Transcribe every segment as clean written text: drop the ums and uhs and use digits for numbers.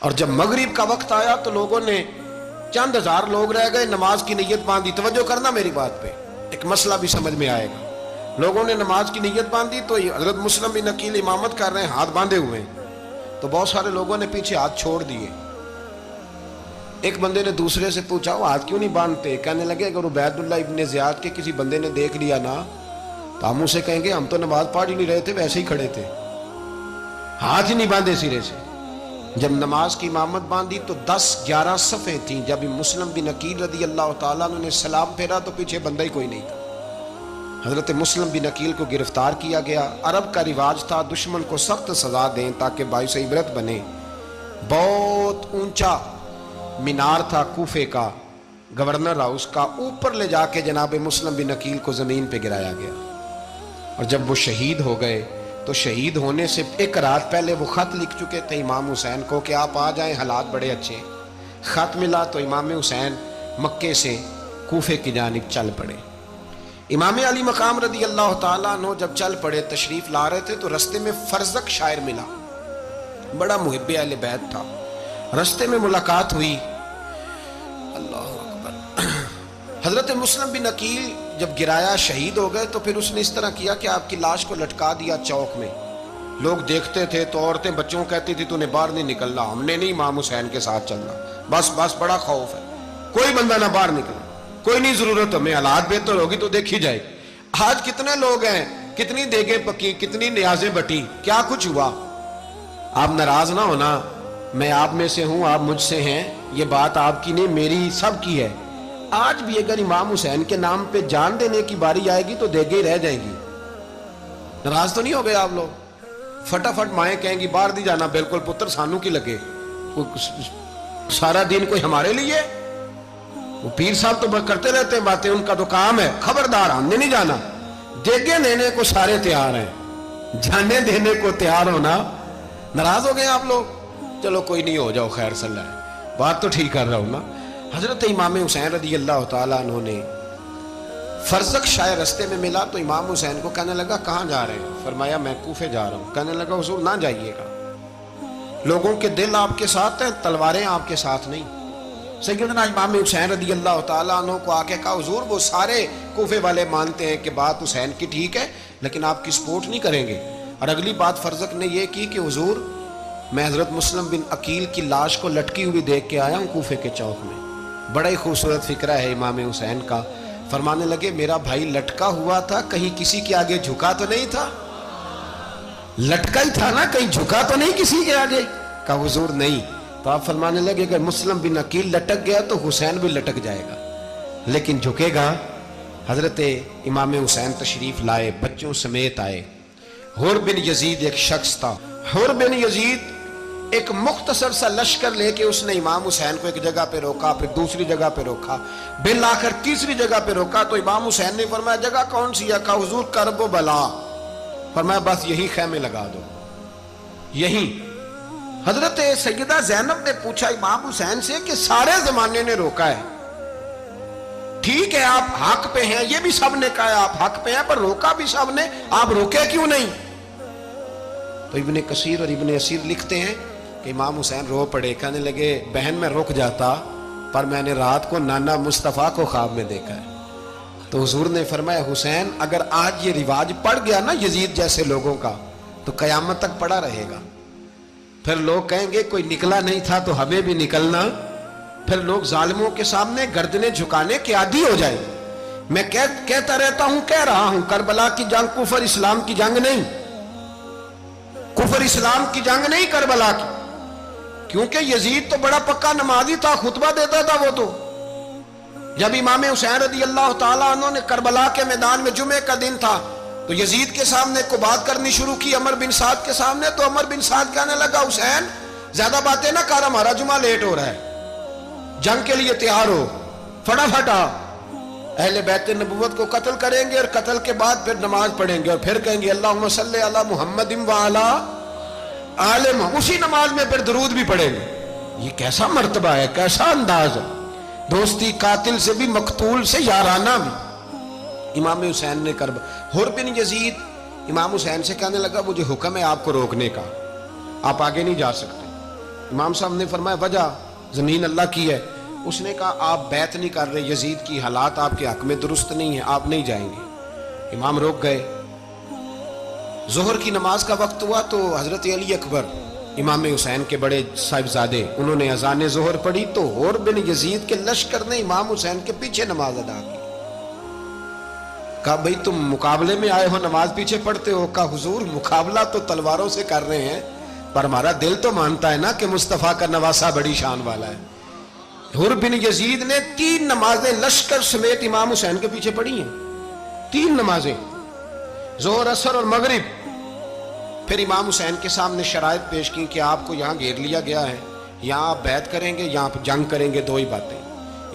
اور جب مغرب کا وقت آیا تو لوگوں نے چند ہزار لوگ رہ گئے، نماز کی نیت باندھی. توجہ کرنا میری بات پہ، ایک مسئلہ بھی سمجھ میں آئے گا. لوگوں نے نماز کی نیت باندھی تو حضرت مسلم بن عقیل امامت کر رہے ہیں، ہاتھ باندھے ہوئے ہیں. تو بہت سارے لوگوں نے پیچھے ہاتھ چھوڑ دیے. ایک بندے نے دوسرے سے پوچھا وہ ہاتھ کیوں نہیں باندھتے؟ کہنے لگے اگر عبید اللہ ابن زیاد کے کسی بندے نے دیکھ لیا نا تو ہم اسے کہیں گے ہم تو نماز پڑھ ہی نہیں رہے تھے، ویسے ہی کھڑے تھے، ہاتھ ہی نہیں باندھے سرے سے. جب نماز کی امامت باندھی تو 10-11 صفیں تھیں. جب مسلم بن عقیل رضی اللہ تعالیٰ عنہ نے سلام پھیرا تو پیچھے بندہ ہی کوئی نہیں تھا. حضرت مسلم بن عقیل کو گرفتار کیا گیا. عرب کا رواج تھا دشمن کو سخت سزا دیں تاکہ باعث عبرت بنے. بہت اونچا مینار تھا کوفے کا، گورنر ہاؤس کا، اوپر لے جا کے جناب مسلم بن عقیل کو زمین پہ گرایا گیا. اور جب وہ شہید ہو گئے تو شہید ہونے سے ایک رات پہلے وہ خط لکھ چکے تھے امام حسین کو کہ آپ آ جائیں، حالات بڑے اچھے. خط ملا تو امام حسین مکے سے کوفے کی جانب چل پڑے. امام علی مقام رضی اللہ تعالیٰ عنہ جب چل پڑے تشریف لا رہے تھے تو رستے میں فرزق شاعر ملا، بڑا محب اہل بیت تھا. رستے میں ملاقات ہوئی. اللہ اکبر. حضرت مسلم بن عقیل جب گرایا شہید ہو گئے تو پھر اس نے اس طرح کیا کہ آپ کی لاش کو لٹکا دیا چوک میں. لوگ دیکھتے تھے تو عورتیں بچوں کہتی تھی تو نے باہر نہیں نکلنا، ہم نے نہیں امام حسین کے ساتھ چلنا، بس بڑا خوف ہے، کوئی بندہ نہ باہر نکلنا، کوئی نہیں ضرورت ہمیں، حالات بہتر ہوگی تو دیکھی جائے. آج کتنے لوگ ہیں، کتنی دیگیں پکی، کتنی نیازیں بٹی، کیا کچھ ہوا. آپ ناراض نہ ہونا، میں آپ میں سے ہوں، آپ مجھ سے ہیں، یہ بات آپ کی نہیں میری سب کی ہے. آج بھی اگر امام حسین کے نام پہ جان دینے کی باری آئے گی تو دیگیں رہ جائیں گی. ناراض تو نہیں ہو گئے آپ لوگ؟ فٹافٹ مائیں کہیں گی باہر دی جانا، بالکل پتر سانو کی لگے، سارا دن کوئی ہمارے لیے. وہ پیر صاحب تو کرتے رہتے ہیں باتیں، ان کا تو کام ہے. خبردار ہم نے نہیں جانا. دیگیں دینے کو سارے تیار ہیں، جانے دینے کو تیار ہونا. ناراض ہو گئے آپ لوگ؟ چلو کوئی نہیں، ہو جاؤ، خیر صلی اللہ ہے، بات تو ٹھیک کر رہا ہوں نا. حضرت امام حسین رضی اللہ تعالیٰ عنہ نے فرزق شاعر رستے میں ملا تو امام حسین کو کہنے لگا کہاں جا رہے ہیں؟ فرمایا میں کوفے جا رہا ہوں. کہنے لگا حضور نہ جائیے گا، لوگوں کے دل آپ کے ساتھ ہیں، تلواریں آپ کے ساتھ نہیں. سیدنا امام حسین رضی اللہ تعالیٰ عنہ کو آ کے کہا حضور وہ سارے کوفے والے مانتے ہیں کہ بات حسین کی ٹھیک ہے لیکن آپ کی سپورٹ نہیں کریں گے. اور اگلی بات فرزق نے یہ کی کہ حضور میں حضرت مسلم بن عقیل کی لاش کو لٹکی ہوئی دیکھ کے آیا ہوں کوفے کے چوک میں. بڑا ہی خوبصورت فکرہ ہے امام حسین کا. فرمانے لگے میرا بھائی لٹکا ہوا تھا، کہیں کسی کے آگے جھکا تو نہیں تھا؟ لٹکا ہی تھا نا، کہیں جھکا تو نہیں کسی کے آگے؟ کہا حضور نہیں. تو آپ فرمانے لگے اگر مسلم بن عقیل لٹک گیا تو حسین بھی لٹک جائے گا، لیکن جھکے گا. حضرت امام حسین تشریف لائے، بچوں سمیت آئے. حر بن یزید ایک شخص تھا. حر بن یزید ایک مختصر سا لشکر لے کے اس نے امام حسین کو ایک جگہ پہ روکا، پھر دوسری جگہ پہ روکا، بالآخر تیسری جگہ پہ روکا. تو امام حسین نے فرمایا جگہ کون سی ہے؟ کہا حضور کرب و بلا. فرمایا بس یہی خیمے لگا دو، یہی. حضرت سیدہ زینب نے پوچھا امام حسین سے کہ سارے زمانے نے روکا ہے، ٹھیک ہے آپ حق پہ ہیں، یہ بھی سب نے کہا ہے آپ حق پہ ہیں، پر روکا بھی سب نے، آپ روکے کیوں نہیں؟ تو ابن کثیر اور ابن اسیر لکھتے ہیں کہ امام حسین رو پڑے. کہنے لگے بہن میں رک جاتا پر میں نے رات کو نانا مصطفیٰ کو خواب میں دیکھا ہے. تو حضور نے فرمایا حسین اگر آج یہ رواج پڑ گیا نا یزید جیسے لوگوں کا تو قیامت تک پڑا رہے گا. پھر لوگ کہیں گے کوئی نکلا نہیں تھا تو ہمیں بھی نکلنا. پھر لوگ ظالموں کے سامنے گردنیں جھکانے کے عادی ہو جائیں. میں کہتا رہتا ہوں، کہہ رہا ہوں، کربلا کی جنگ کفر اسلام کی جنگ نہیں، کفر اسلام کی جنگ نہیں کربلا کی. کیونکہ یزید تو بڑا پکا نمازی تھا، خطبہ دیتا تھا. وہ تو جب امام حسین رضی اللہ تعالیٰ عنہ نے کربلا کے میدان میں جمعے کا دن تھا تو یزید کے سامنے کو بات کرنی شروع کی عمر بن سعد کے سامنے. تو عمر بن سعد کہنے لگا حسین زیادہ باتیں نہ کر، ہمارا جمعہ لیٹ ہو رہا ہے، جنگ کے لیے تیار ہو، فٹافٹ آ. اہل بیت نبوت کو قتل کریں گے اور قتل کے بعد پھر نماز پڑھیں گے اور پھر کہیں گے اللہم صلی علی محمد وعلی آل محمد، اسی نماز میں پھر درود بھی پڑھیں گے. یہ کیسا مرتبہ ہے، کیسا انداز ہے. دوستی قاتل سے بھی، مقتول سے یارانہ بھی. امام حسین نے حر بن یزید امام حسین سے کہنے لگا مجھے حکم ہے آپ کو روکنے کا، آپ آگے نہیں جا سکتے. امام صاحب نے فرمایا وجہ زمین اللہ کی ہے. اس نے کہا آپ بیعت نہیں کر رہے, یزید کی حالات آپ کے حق میں درست نہیں ہیں, آپ نہیں جائیں گے. امام روک گئے. ظہر کی نماز کا وقت ہوا تو حضرت علی اکبر امام حسین کے بڑے صاحبزادے, انہوں نے اذان ظہر پڑھی تو حور بن یزید کے لشکر نے امام حسین کے پیچھے نماز ادا کی. کہا بھئی تم مقابلے میں آئے ہو, نماز پیچھے پڑھتے ہو؟ کہا حضور مقابلہ تو تلواروں سے کر رہے ہیں, پر ہمارا دل تو مانتا ہے نا کہ مصطفیٰ کا نواسہ بڑی شان والا ہے. حور بن یزید نے 3 نمازیں لشکر سمیت امام حسین کے پیچھے پڑھی ہیں. 3 نمازیں, ظہر, عصر اور مغرب. پھر امام حسین کے سامنے شرائط پیش کی کہ آپ کو یہاں گھیر لیا گیا ہے, یہاں آپ بیعت کریں گے, یہاں آپ جنگ کریں گے, 2 ہی باتیں.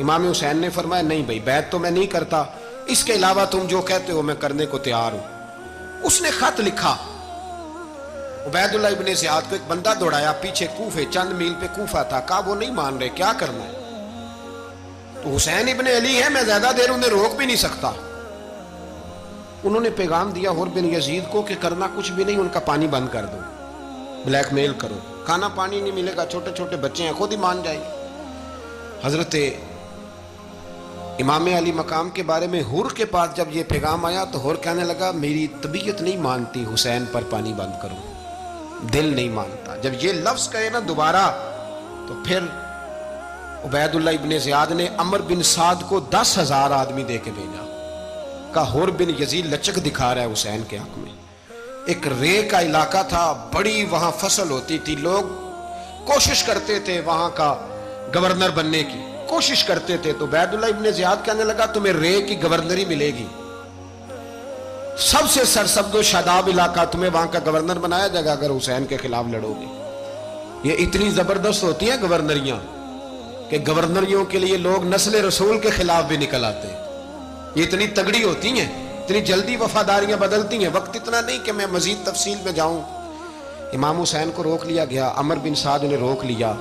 امام حسین نے فرمایا نہیں بھائی, بیعت تو میں نہیں کرتا, اس کے علاوہ تم جو کہتے ہو میں کرنے کو تیار ہوں. اس نے خط لکھا. عبید اللہ ابن زیاد کو ایک بندہ دوڑایا پیچھے کوفے, چند میل پہ کوفہ تھا. کہا وہ نہیں مان رہے, کیا کرنا ہے؟ تو حسین ابن علی ہے, میں زیادہ دیر انہیں روک بھی نہیں سکتا. انہوں نے پیغام دیا حور بن یزید کو کہ کرنا کچھ بھی نہیں, ان کا پانی بند کر دو, بلیک میل کرو, کھانا پانی نہیں ملے گا, چھوٹے چھوٹے بچے ہیں, خود ہی مان جائیں گے. حضرت امام علی مقام کے بارے میں حور کے پاس جب یہ پیغام آیا تو حور کہنے لگا میری طبیعت نہیں مانتی حسین پر پانی بند کرو, دل نہیں مانتا. جب یہ لفظ کہے نا دوبارہ تو پھر عبید اللہ ابن زیاد نے عمر بن سعد کو 10,000 آدمی دے کے بھیجا. کہا حور بن یزید لچک دکھا رہا ہے حسین کے حق میں. ایک رے کا علاقہ تھا, بڑی وہاں فصل ہوتی تھی, لوگ کوشش کرتے تھے وہاں کا گورنر بننے کی, کوشش کرتے تھے. تو عبید اللہ ابن زیاد کہنے لگا تمہیں رے کی گورنری ملے گی, سب سے سرسبز و شاداب علاقہ, تمہیں وہاں کا گورنر بنایا جائے گا اگر حسین کے خلاف لڑو گے. یہ اتنی زبردست ہوتی ہیں گورنریاں کہ گورنریوں کے لیے لوگ نسل رسول کے خلاف بھی نکل آتے ہیں. یہ اتنی تگڑی ہوتی ہیں, اتنی جلدی وفاداریاں بدلتی ہیں. وقت اتنا نہیں کہ میں مزید تفصیل میں جاؤں. امام حسین کو روک لیا گیا, عمر بن سعد نے روک لیا.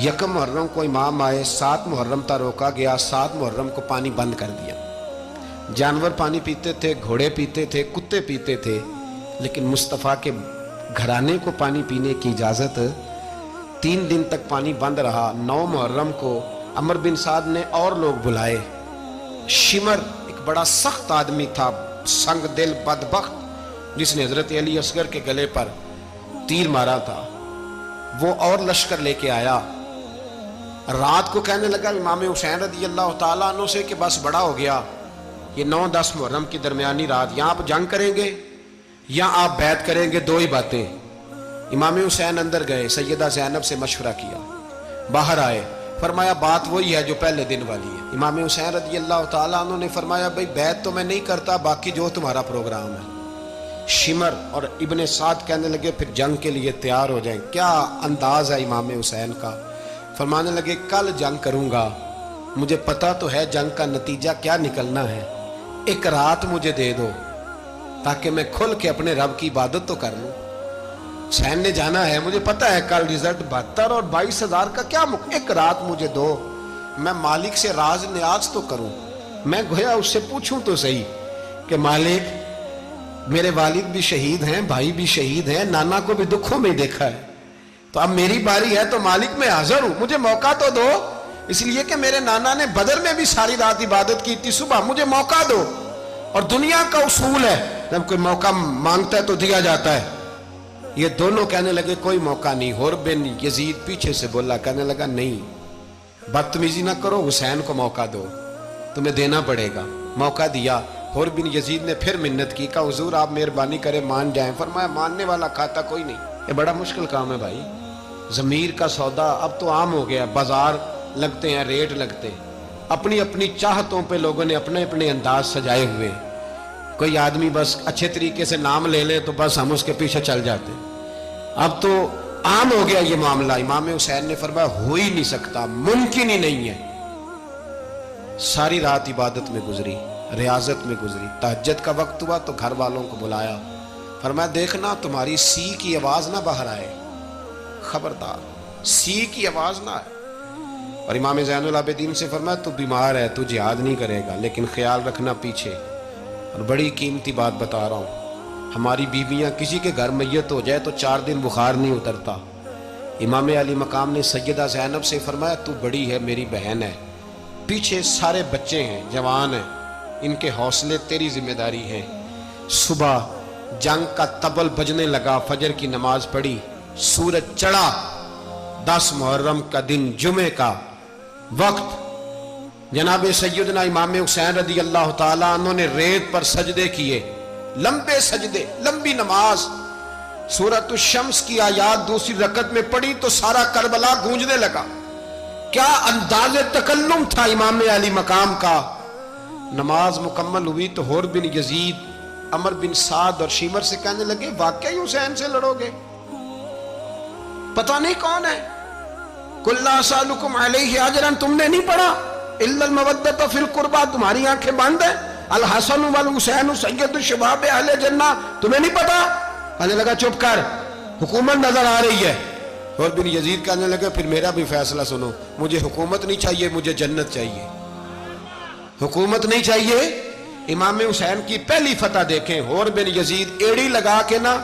1 محرم کو امام آئے, 7 محرم تا روکا گیا, 7 محرم کو پانی بند کر دیا. جانور پانی پیتے تھے, گھوڑے پیتے تھے, کتے پیتے تھے, لیکن مصطفیٰ کے گھرانے کو پانی پینے کی اجازت. 3 دن تک پانی بند رہا. 9 محرم کو عمر بن سعد نے اور لوگ بلائے. شمر ایک بڑا سخت آدمی تھا, سنگ دل بدبخت, جس نے حضرت علی اصغر کے گلے پر تیر مارا تھا, وہ اور لشکر لے کے آیا. رات کو کہنے لگا امام حسین رضی اللہ تعالیٰ عنہ سے کہ بس بڑا ہو گیا, یہ 9-10 محرم کی درمیانی رات, یہاں آپ جنگ کریں گے یا آپ بیعت کریں گے, 2 ہی باتیں. امام حسین اندر گئے, سیدہ زینب سے مشورہ کیا, باہر آئے, فرمایا بات وہی ہے جو پہلے دن والی ہے. امام حسین رضی اللہ تعالیٰ عنہ نے فرمایا بھئی بیعت تو میں نہیں کرتا, باقی جو تمہارا پروگرام ہے. شمر اور ابن سعد کہنے لگے پھر جنگ کے لیے تیار ہو جائیں. کیا انداز ہے امام حسین کا. فرمانے لگے کل جنگ کروں گا, مجھے پتا تو ہے جنگ کا نتیجہ کیا نکلنا ہے, 1 رات مجھے دے دو تاکہ میں کھل کے اپنے رب کی عبادت تو کر لوں. حسین نے جانا ہے, مجھے پتا ہے کل رزلٹ 72 اور 22,000 کا کیا 1 رات مجھے دو, میں مالک سے راز نیاز تو کروں. میں گویا اس سے پوچھوں تو صحیح کہ مالک میرے والد بھی شہید ہیں, بھائی بھی شہید ہیں, نانا کو بھی دکھوں میں دیکھا ہے, تو اب میری باری ہے تو مالک میں حاضر ہوں, مجھے موقع تو دو. اس لیے کہ میرے نانا نے بدر میں بھی ساری رات عبادت کی تھی, صبح مجھے موقع دو. اور دنیا کا اصول ہے جب کوئی موقع مانگتا ہے تو دیا جاتا ہے. یہ دونوں کہنے لگے کوئی موقع نہیں. حور بن یزید پیچھے سے بولا, کہنے لگا نہیں بدتمیزی نہ کرو, حسین کو موقع دو, تمہیں دینا پڑے گا. موقع دیا. حور بن یزید نے پھر منت کی, کہا حضور آپ مہربانی کریں مان جائیں. فرمایا ماننے والا کھاتا کوئی نہیں. یہ بڑا مشکل کام ہے بھائی, ضمیر کا سودا اب تو عام ہو گیا, بازار لگتے ہیں, ریٹ لگتے, اپنی اپنی چاہتوں پہ لوگوں نے اپنے اپنے انداز سجائے ہوئے. کوئی آدمی بس اچھے طریقے سے نام لے لے تو بس ہم اس کے پیچھے چل جاتے. اب تو عام ہو گیا یہ معاملہ. امام حسین نے فرمایا ہو ہی نہیں سکتا, ممکن ہی نہیں ہے. ساری رات عبادت میں گزری, ریاضت میں گزری. تہجد کا وقت ہوا تو گھر والوں کو بلایا, فرمایا دیکھنا تمہاری سی کی آواز نہ باہر آئے, خبردار سی کی آواز نہ آئے. اور امام زین العابدین سے فرمایا تو بیمار ہے, تو جہاد نہیں کرے گا, لیکن خیال رکھنا پیچھے. اور بڑی قیمتی بات بتا رہا ہوں, ہماری بیویاں کسی کے گھر میت ہو جائے تو 4 دن بخار نہیں اترتا, امام علی مقام نے سیدہ زینب سے فرمایا تو بڑی ہے، میری بہن ہے، پیچھے سارے بچے ہیں، جوان ہیں، ان کے حوصلے تیری ذمہ داری ہیں۔ صبح جنگ کا طبل بجنے لگا، فجر کی نماز پڑھی، سورج چڑھا، 10 محرم کا دن، جمعے کا وقت، جناب سیدنا امام حسین رضی اللہ تعالیٰ عنہ نے ریت پر سجدے کیے، لمبے سجدے، لمبی نماز، سورۃ الشمس کی آیات دوسری رکعت میں پڑھی تو سارا کربلا گونجنے لگا۔ کیا انداز تکلم تھا امام علی مقام کا۔ نماز مکمل ہوئی تو حور بن یزید، عمر بن سعد اور شیمر سے کہنے لگے واقعی حسین سے لڑو گے؟ پتہ نہیں کون ہے۔ قُلْ لَا أَسْأَلُكُمْ عَلَيْهِ أَجْرًا، تم نے نہیں پڑھا إِلَّا الْمَوَدَّةَ فِي الْقُرْبَى، تمہاری آنکھیں بند ہیں، الحسن والحسین سید الشباب اہل جنہ، تمہیں نہیں پتا؟ کہنے لگا چپ کر، حکومت نظر آ رہی ہے۔ اور بن یزید کہنے لگا پھر میرا بھی فیصلہ سنو، مجھے حکومت نہیں چاہیے، مجھے جنت چاہیے۔ حکومت نہیں چاہیے۔ امام حسین کی پہلی فتح دیکھیں، اور بن یزید ایڑی لگا کے نا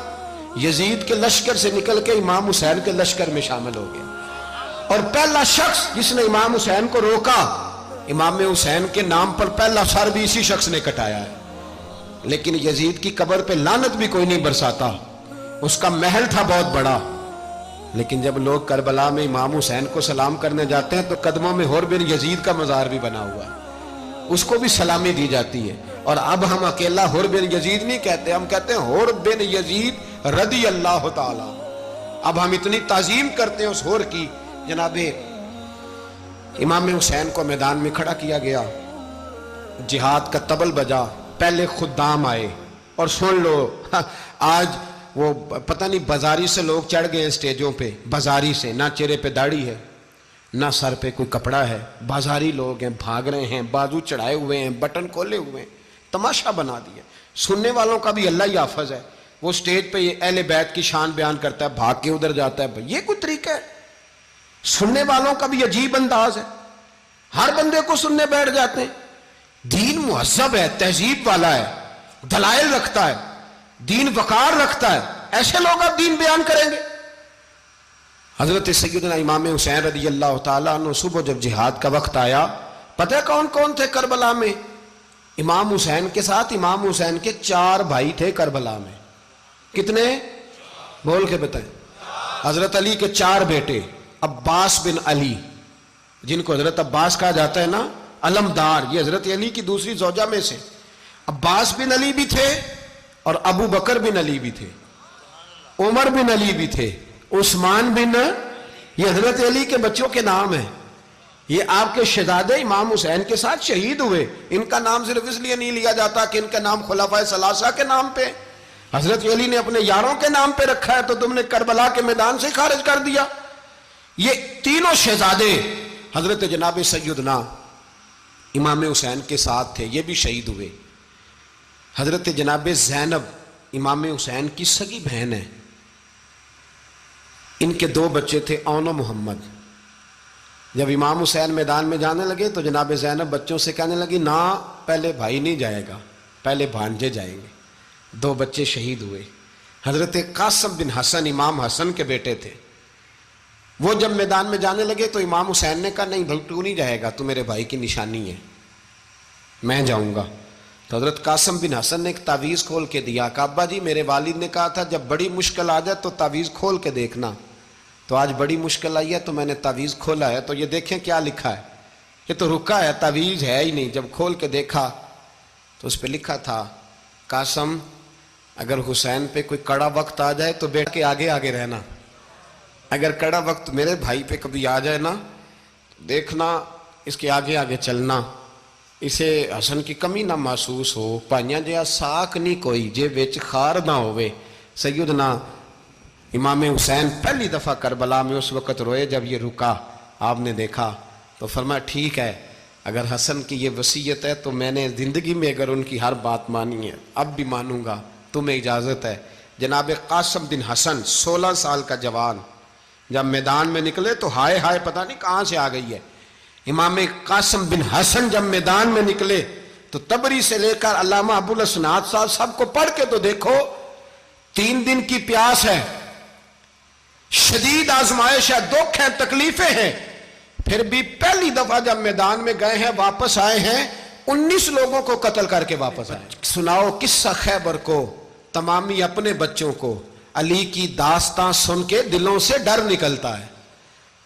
یزید کے لشکر سے نکل کے امام حسین کے لشکر میں شامل ہو گیا، اور پہلا شخص جس نے امام حسین کو روکا، امام حسین کے نام پر پہلا سر بھی اسی شخص نے کٹایا ہے۔ لیکن یزید کی قبر پہ لعنت بھی کوئی نہیں برساتا، اس کا محل تھا بہت بڑا، لیکن جب لوگ کربلا میں امام حسین کو سلام کرنے جاتے ہیں تو قدموں میں حور بن یزید کا مزار بھی بنا ہوا ہے، اس کو بھی سلامی دی جاتی ہے۔ اور اب ہم اکیلا حور بن یزید نہیں کہتے، ہم کہتے ہیں حور بن یزید رضی اللہ تعالی۔ اب ہم اتنی تعظیم کرتے ہیں اس حور کی۔ جناب امام حسین کو میدان میں کھڑا کیا گیا، جہاد کا طبل بجا، پہلے خدام آئے، اور سن لو آج وہ پتہ نہیں بازاری سے لوگ چڑھ گئے ہیں سٹیجوں پہ، بازاری سے، نہ چہرے پہ داڑھی ہے نہ سر پہ کوئی کپڑا ہے، بازاری لوگ ہیں، بھاگ رہے ہیں، بازو چڑھائے ہوئے ہیں، بٹن کھولے ہوئے ہیں، تماشا بنا دیا۔ سننے والوں کا بھی اللہ ہی حافظ ہے، وہ سٹیج پہ یہ اہل بیت کی شان بیان کرتا ہے، بھاگ کے ادھر جاتا ہے، یہ کوئی طریقہ ہے؟ سننے والوں کا بھی عجیب انداز ہے، ہر بندے کو سننے بیٹھ جاتے ہیں۔ دین مہذب ہے، تہذیب والا ہے، دلائل رکھتا ہے، دین وقار رکھتا ہے، ایسے لوگ اب دین بیان کریں گے؟ حضرت سیدنا امام حسین رضی اللہ تعالیٰ عنہ صبح جب جہاد کا وقت آیا، پتہ کون کون تھے کربلا میں؟ امام حسین کے ساتھ امام حسین کے 4 بھائی تھے کربلا میں۔ کتنے؟ بول کے بتائیں۔ حضرت علی کے 4 بیٹے، عباس بن علی، جن کو حضرت عباس کہا جاتا ہے نا، علمدار، یہ حضرت علی کی دوسری زوجہ میں سے۔ عباس بن علی بھی تھے، اور ابو بکر بن علی بھی تھے، عمر بن علی بھی تھے، عثمان بن، یہ حضرت علی کے بچوں کے نام ہیں۔ یہ آپ کے شہزادے امام حسین کے ساتھ شہید ہوئے، ان کا نام صرف اس لیے نہیں لیا جاتا کہ ان کا نام خلفائے ثلاثہ کے نام پہ، حضرت علی نے اپنے یاروں کے نام پہ رکھا ہے، تو تم نے کربلا کے میدان سے خارج کر دیا۔ یہ تینوں شہزادے حضرت جناب سیدنا امام حسین کے ساتھ تھے، یہ بھی شہید ہوئے۔ حضرت جناب زینب امام حسین کی سگی بہن ہے، ان کے 2 بچے تھے، اون و محمد۔ جب امام حسین میدان میں جانے لگے تو جناب زینب بچوں سے کہنے لگی نہ، پہلے بھائی نہیں جائے گا، پہلے بھانجے جائیں گے۔ 2 بچے شہید ہوئے۔ حضرت قاسم بن حسن امام حسن کے بیٹے تھے، وہ جب میدان میں جانے لگے تو امام حسین نے کہا نہیں بھائی تو نہیں جائے گا، تو میرے بھائی کی نشانی ہے، میں جاؤں گا۔ تو حضرت قاسم بن حسن نے ایک تعویذ کھول کے دیا کہ ابا جی میرے والد نے کہا تھا جب بڑی مشکل آ جائے تو تعویذ کھول کے دیکھنا، تو آج بڑی مشکل آئی ہے تو میں نے تعویذ کھولا ہے، تو یہ دیکھیں کیا لکھا ہے، یہ تو رکا ہے، تعویذ ہے ہی نہیں۔ جب کھول کے دیکھا تو اس پہ لکھا تھا قاسم اگر حسین پہ کوئی کڑا وقت آ جائے تو بیٹھ کے آگے آگے رہنا، اگر کڑا وقت میرے بھائی پہ کبھی آ جائے نا دیکھنا اس کے آگے آگے چلنا، اسے حسن کی کمی نہ محسوس ہو، پائیاں جہاں ساک نہیں کوئی جے وچ خار نہ ہوئے۔ سیدنا امام حسین پہلی دفعہ کربلا میں اس وقت روئے جب یہ رکا، آپ نے دیکھا تو فرمایا ٹھیک ہے، اگر حسن کی یہ وصیت ہے تو میں نے زندگی میں اگر ان کی ہر بات مانی ہے اب بھی مانوں گا، تمہیں اجازت ہے۔ جناب قاسم بن حسن 16 سال کا جوان جب میدان میں نکلے تو ہائے ہائے پتہ نہیں کہاں سے آ گئی ہے۔ امام قاسم بن حسن جب میدان میں نکلے تو تبری سے لے کر علامہ ابو الاسناد صاحب سب کو پڑھ کے تو دیکھو، 3 دن کی پیاس ہے، شدید آزمائش ہے، دکھ ہیں، تکلیفیں ہیں، پھر بھی پہلی دفعہ جب میدان میں گئے ہیں واپس آئے ہیں 19 لوگوں کو قتل کر کے واپس آئے۔ سناؤ قصہ خیبر کو، تمامی اپنے بچوں کو علی کی داستان سن کے دلوں سے ڈر نکلتا ہے۔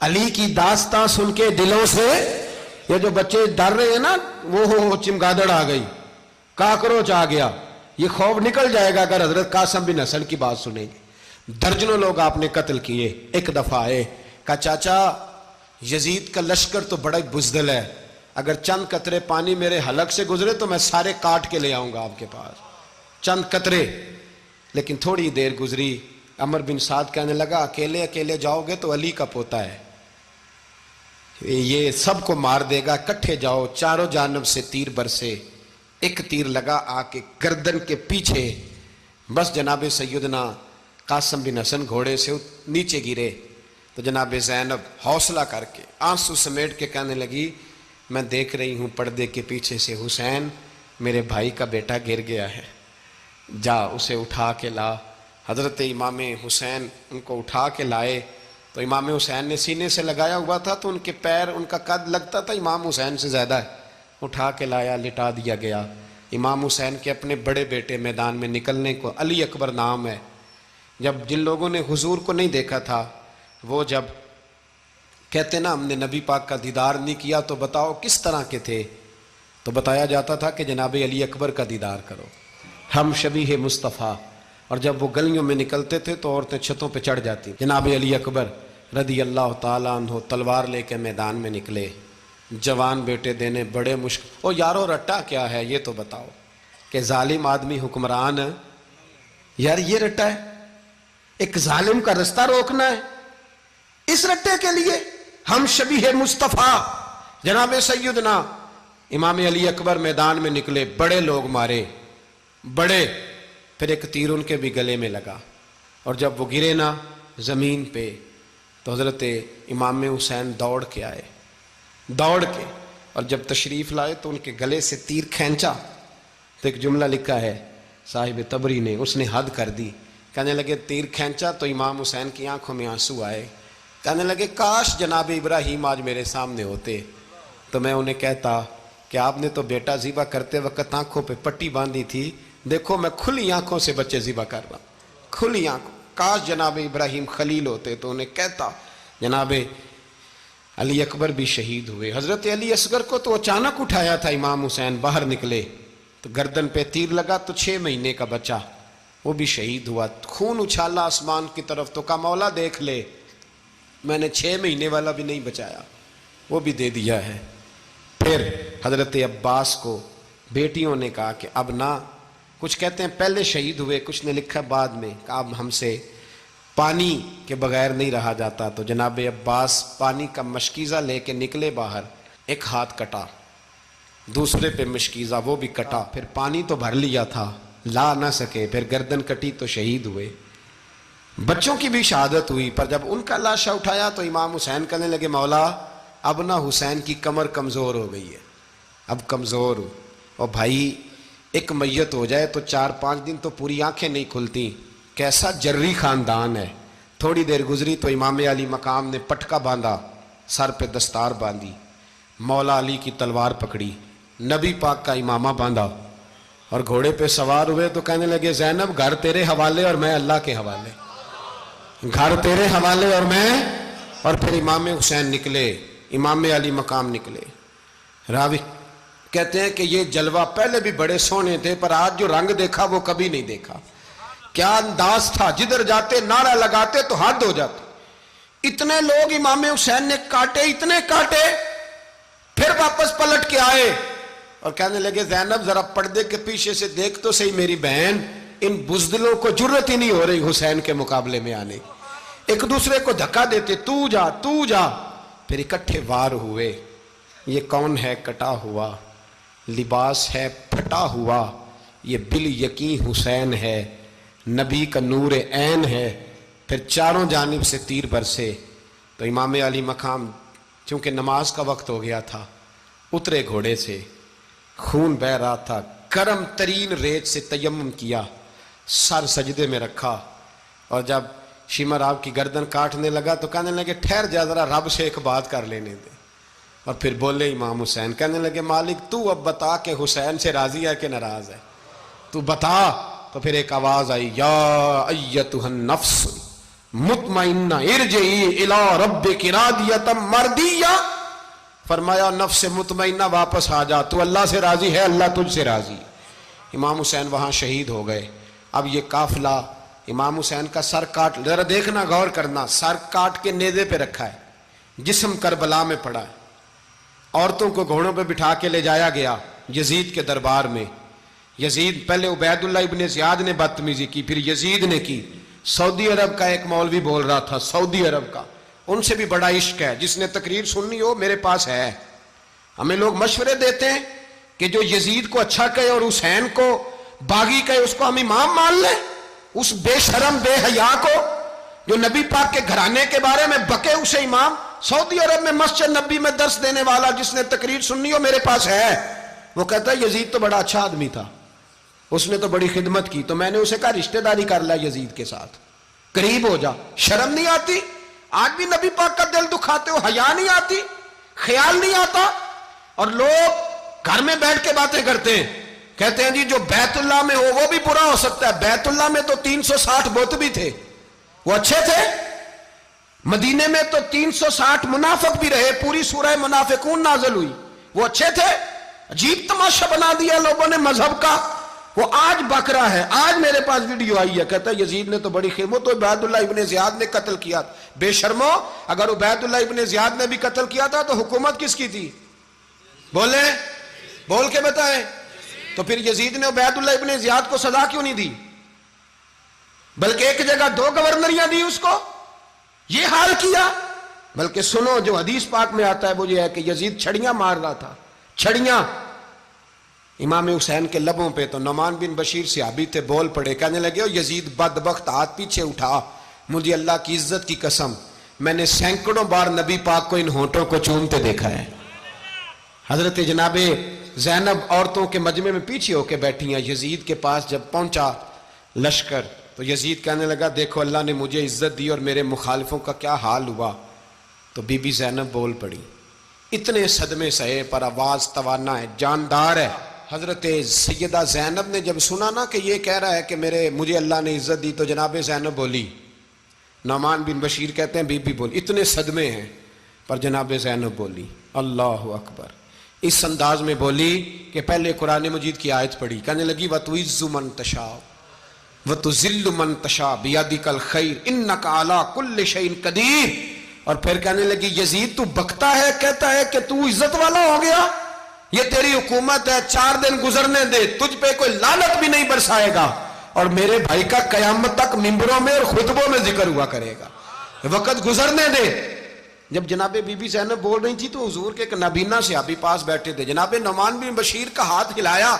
علی کی داستان سن کے دلوں سے، یہ جو بچے ڈر رہے ہیں نا، وہ چمگادڑ آ گئی، کاکروچ آ گیا، یہ خوف نکل جائے گا اگر حضرت قاسم بن حسن کی بات سنیں گے۔ درجنوں لوگ آپ نے قتل کیے۔ ایک دفعہ آئے، کہا چاچا یزید کا لشکر تو بڑا بزدل ہے، اگر چند قطرے پانی میرے حلق سے گزرے تو میں سارے کاٹ کے لے آؤں گا آپ کے پاس، چند قطرے۔ لیکن تھوڑی دیر گزری، عمر بن سعد کہنے لگا اکیلے اکیلے جاؤ گے تو علی کا پوتا ہے، یہ سب کو مار دے گا، کٹھے جاؤ۔ چاروں جانب سے تیر برسے، ایک تیر لگا آ کے گردن کے پیچھے، بس جناب سیدنا قاسم بن حسن گھوڑے سے نیچے گرے تو جناب زینب حوصلہ کر کے آنسو سمیٹ کے کہنے لگی میں دیکھ رہی ہوں پردے کے پیچھے سے حسین میرے بھائی کا بیٹا گر گیا ہے، جا اسے اٹھا کے لا۔ حضرت امام حسین ان کو اٹھا کے لائے تو امام حسین نے سینے سے لگایا ہوا تھا تو ان کے پیر، ان کا قد لگتا تھا امام حسین سے زیادہ ہے، اٹھا کے لایا، لٹا دیا گیا۔ امام حسین کے اپنے بڑے بیٹے میدان میں نکلنے کو، علی اکبر نام ہے، جب جن لوگوں نے حضور کو نہیں دیکھا تھا وہ جب کہتے نا ہم نے نبی پاک کا دیدار نہیں کیا تو بتاؤ کس طرح کے تھے، تو بتایا جاتا تھا کہ جناب علی اکبر کا دیدار کرو، ہم شبیہ مصطفیٰ۔ اور جب وہ گلیوں میں نکلتے تھے تو عورتیں چھتوں پہ چڑھ جاتی۔ جناب علی اکبر رضی اللہ تعالیٰ عنہ تلوار لے کے میدان میں نکلے، جوان بیٹے دینے بڑے مشکل۔ او یارو رٹا کیا ہے یہ تو بتاؤ، کہ ظالم آدمی حکمران، یار یہ رٹا ہے، ایک ظالم کا رستہ روکنا ہے، اس رٹے کے لیے ہم شبیہ مصطفیٰ۔ جناب سیدنا امام علی اکبر میدان میں نکلے، بڑے لوگ مارے، بڑے، پھر ایک تیر ان کے بھی گلے میں لگا، اور جب وہ گرے نا زمین پہ تو حضرت امام حسین دوڑ کے آئے، دوڑ کے، اور جب تشریف لائے تو ان کے گلے سے تیر کھینچا تو ایک جملہ لکھا ہے صاحب تبری نے، اس نے حد کر دی، کہنے لگے تیر کھینچا تو امام حسین کی آنکھوں میں آنسو آئے، کہنے لگے کاش جناب ابراہیم آج میرے سامنے ہوتے تو میں انہیں کہتا کہ آپ نے تو بیٹا ذبح کرتے وقت آنکھوں پہ پٹی باندھی تھی، دیکھو میں کھلی آنکھوں سے بچے ذبح کر رہا ہوں، کھلی آنکھوں، کاش جناب ابراہیم خلیل ہوتے تو انہیں کہتا۔ جناب علی اکبر بھی شہید ہوئے۔ حضرت علی اصغر کو تو اچانک اٹھایا تھا امام حسین، باہر نکلے تو گردن پہ تیر لگا تو 6 مہینے کا بچہ وہ بھی شہید ہوا، خون اچھالا آسمان کی طرف تو کہا مولا دیکھ لے میں نے 6 مہینے والا بھی نہیں بچایا، وہ بھی دے دیا ہے۔ پھر حضرت عباس کو بیٹیوں نے کہا کہ اب نہ، کچھ کہتے ہیں پہلے شہید ہوئے، کچھ نے لکھا بعد میں، کہ اب ہم سے پانی کے بغیر نہیں رہا جاتا، تو جناب عباس پانی کا مشکیزہ لے کے نکلے باہر، ایک ہاتھ کٹا، دوسرے پہ مشکیزہ وہ بھی کٹا، پھر پانی تو بھر لیا تھا لا نہ سکے، پھر گردن کٹی تو شہید ہوئے۔ بچوں کی بھی شہادت ہوئی، پر جب ان کا لاشا اٹھایا تو امام حسین کہنے لگے مولا اب نہ حسین کی کمر کمزور ہو گئی ہے، اب کمزور ہو، اور بھائی ایک میت ہو جائے تو 4-5 دن تو پوری آنکھیں نہیں کھلتی، کیسا جری خاندان ہے۔ تھوڑی دیر گزری تو امام علی مقام نے پٹکا باندھا، سر پہ دستار باندھی، مولا علی کی تلوار پکڑی، نبی پاک کا امامہ باندھا اور گھوڑے پہ سوار ہوئے تو کہنے لگے زینب گھر تیرے حوالے اور میں اللہ کے حوالے، گھر تیرے حوالے اور میں، اور پھر امام حسین نکلے، امام علی مقام نکلے۔ راوی کہتے ہیں کہ یہ جلوہ پہلے بھی بڑے سونے تھے پر آج جو رنگ دیکھا وہ کبھی نہیں دیکھا، کیا انداز تھا، جدھر جاتے نعرہ لگاتے تو حد ہو جاتے۔ اتنے لوگ امام حسین نے کاٹے، اتنے کاٹے، پھر واپس پلٹ کے آئے اور کہنے لگے زینب ذرا پردے کے پیچھے سے دیکھ تو صحیح میری بہن، ان بزدلوں کو جرت ہی نہیں ہو رہی حسین کے مقابلے میں آنے، ایک دوسرے کو دھکا دیتے، تو جا تو جا، پھر اکٹھے وار ہوئے۔ یہ کون ہے کٹا ہوا، لباس ہے پھٹا ہوا، یہ بال یقین حسین ہے، نبی کا نور عین ہے۔ پھر چاروں جانب سے تیر برسے تو امام علی مقام چونکہ نماز کا وقت ہو گیا تھا، اترے گھوڑے سے، خون بہ رہا تھا، گرم ترین ریت سے تیمم کیا، سر سجدے میں رکھا، اور جب شمر آپ کی گردن کاٹنے لگا تو کہنے لگے ٹھہر جا ذرا رب سے ایک بات کر لینے دے. اور پھر بولے امام حسین, کہنے لگے مالک تو اب بتا کہ حسین سے راضی ہے کہ ناراض ہے, تو بتا. تو پھر ایک آواز آئی, یا ایتھا النفس مطمئنہ ارجعی الی ربک راضیۃ مرضیہ. فرمایا نفس مطمئنہ واپس آ جا, تو اللہ سے راضی ہے, اللہ تجھ سے راضی. امام حسین وہاں شہید ہو گئے. اب یہ قافلہ امام حسین کا سر کاٹ, ذرا دیکھنا غور کرنا, سر کاٹ کے نیزے پہ رکھا ہے, جسم کربلا میں پڑا ہے. عورتوں کو گھوڑوں پہ بٹھا کے لے جایا گیا یزید کے دربار میں. یزید, پہلے عبید اللہ ابن زیاد نے بدتمیزی کی, پھر یزید نے کی. سعودی عرب کا ایک مولوی بول رہا تھا, سعودی عرب کا, ان سے بھی بڑا عشق ہے, جس نے تقریر سننی ہو میرے پاس ہے. ہمیں لوگ مشورے دیتے ہیں کہ جو یزید کو اچھا کہے اور حسین کو باغی کہے اس کو ہم امام مان لیں. اس بے شرم بے حیا کو جو نبی پاک کے گھرانے کے بارے میں بکے اسے امام. سعودی عرب میں مسجد نبی میں درس دینے والا جس نے تقریر سننی ہو میرے پاس ہے. وہ کہتا ہے یزید تو بڑا اچھا آدمی تھا, اس نے تو بڑی خدمت کی. تو میں نے اسے کہا رشتہ داری کر لیا یزید کے ساتھ, قریب ہو جا. شرم نہیں آتی؟ آج بھی نبی پاک کا دل دکھاتے ہو, حیا نہیں آتی, خیال نہیں آتا. اور لوگ گھر میں بیٹھ کے باتیں کرتے ہیں, کہتے ہیں جی جو بیت اللہ میں ہو وہ بھی برا ہو سکتا ہے. بیت اللہ میں تو 360 بت بھی تھے, وہ اچھے تھے. مدینے میں تو 360 منافق بھی رہے, پوری سورہ منافقون نازل ہوئی, وہ اچھے تھے. عجیب تماشا بنا دیا لوگوں نے مذہب کا. وہ آج بک رہا ہے, آج میرے پاس ویڈیو آئی ہے, کہتا ہے یزید نے تو بڑی خدمت, تو عبید اللہ ابن زیاد نے قتل کیا. بے شرمو, اگر عبید اللہ ابن زیاد نے بھی قتل کیا تھا تو حکومت کس کی تھی؟ بولے, بول کے بتائیں. تو پھر یزید نے عبید اللہ ابن زیاد کو سزا کیوں نہیں دی, بلکہ ایک جگہ 2 گورنریاں دی اس کو, یہ حال کیا. بلکہ سنو جو حدیث پاک میں آتا ہے وہ یہ ہے کہ یزید چھڑیاں مار رہا تھا, چھڑیاں امام حسین کے لبوں پہ. تو نعمان بن بشیر صحابی تھے, بول پڑے, کہنے لگے یزید بدبخت, ہاتھ پیچھے اٹھا, مجھے اللہ کی عزت کی قسم میں نے سینکڑوں بار نبی پاک کو ان ہونٹوں کو چومتے دیکھا ہے. حضرت جناب زینب عورتوں کے مجمع میں پیچھے ہو کے بیٹھی ہیں. یزید کے پاس جب پہنچا لشکر تو یزید کہنے لگا دیکھو اللہ نے مجھے عزت دی اور میرے مخالفوں کا کیا حال ہوا. تو بی بی زینب بول پڑی, اتنے صدمے سہے پر آواز توانا ہے, جاندار ہے. حضرت سیدہ زینب نے جب سنا نا کہ یہ کہہ رہا ہے کہ مجھے اللہ نے عزت دی, تو جناب زینب بولی. نعمان بن بشیر کہتے ہیں بی بی بولی, اتنے صدمے ہیں پر جناب زینب بولی اللہ اکبر. اس انداز میں بولی کہ پہلے قرآن مجید کی آیت پڑھی, کہنے لگی وَتُعِزُّ مَن تَشَاءُ وَتُذِلُّ مَن تَشَاءُ بِيَدِكَ الْخَيْرُ إِنَّكَ عَلَىٰ كُلِّ شَيْءٍ قَدِيرٌ. اور پھر کہنے لگی یزید تو بکتا ہے, کہتا ہے کہ تو عزت والا ہو گیا, یہ تیری حکومت ہے, 4 دن گزرنے دے, تجھ پہ کوئی لعنت بھی نہیں برسائے گا, اور میرے بھائی کا قیامت تک ممبروں میں اور خطبوں میں ذکر ہوا کرے گا, وقت گزرنے دے. جب جناب بی بی زینب بول رہی تھی تو حضور کے ایک نابینا صحابی پاس بیٹھے تھے. جناب نعمان بن بشیر کا ہاتھ ہلایا,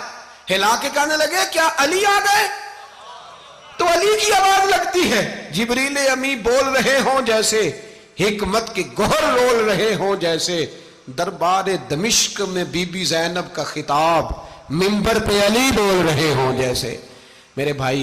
ہلا کے کہنے لگے کیا علی آ گئے؟ تو علی کی آواز لگتی ہے, جبریل امی بول رہے ہوں جیسے, حکمت کے گوہر رول رہے ہوں جیسے. دربار دمشق میں بی بی زینب کا خطاب, منبر پہ علی بول رہے ہوں جیسے. میرے بھائی